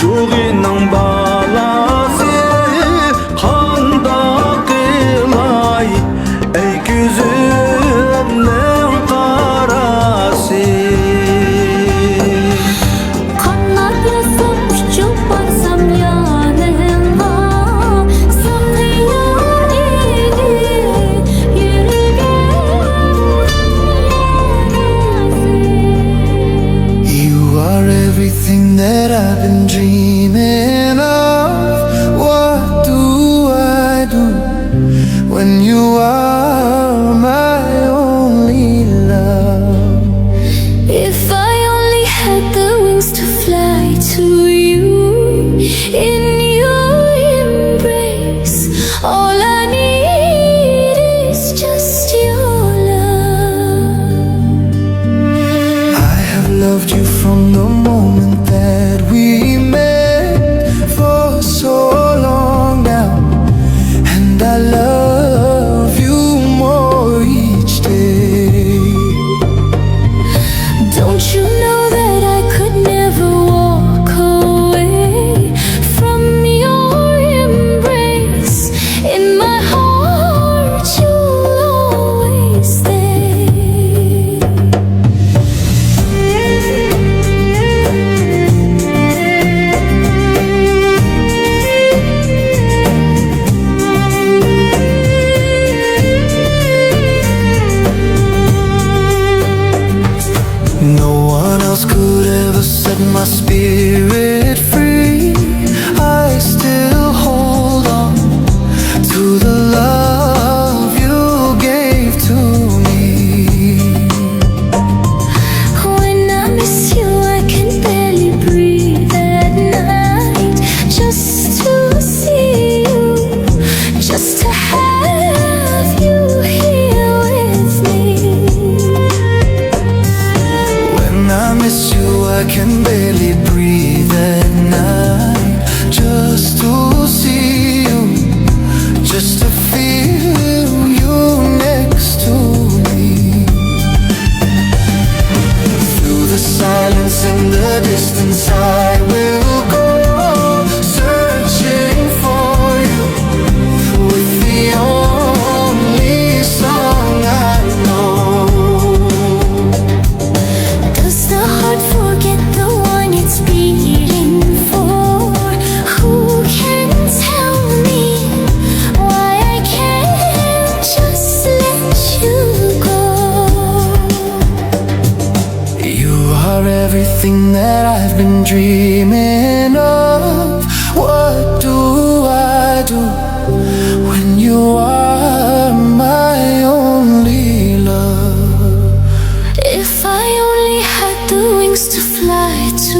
Çuğinin balası kanda kılay ey güzümün karası. Kanatlasam uçup baksam yanına sığıyor idi yüreğe. You are everything that I've been dreaming of. What do I do when you are my only love? If I only had the wings to fly to you, in your embrace, all I need is just your love. I have loved you from the moment that we met, for so long now, and I love you more each day. Don't you know that I could never walk away from your embrace? In my heart you'll always stay. No one else could ever set my spirit free. I still hold on to the love you gave to me. When I miss you, I can barely breathe at night. Just to see you, just to have you here with me. When I miss you, I can barely breathe at night. Just to see you, just to feel you next to me. Through the silence and the distance, I will go, searching for you with the only song I know. Does the heart forget the one it's beating for? Who can tell me why I can't just let you go? You are everything that I've been dreaming of. What do I do when you are my only love? If I only had the wings to fly to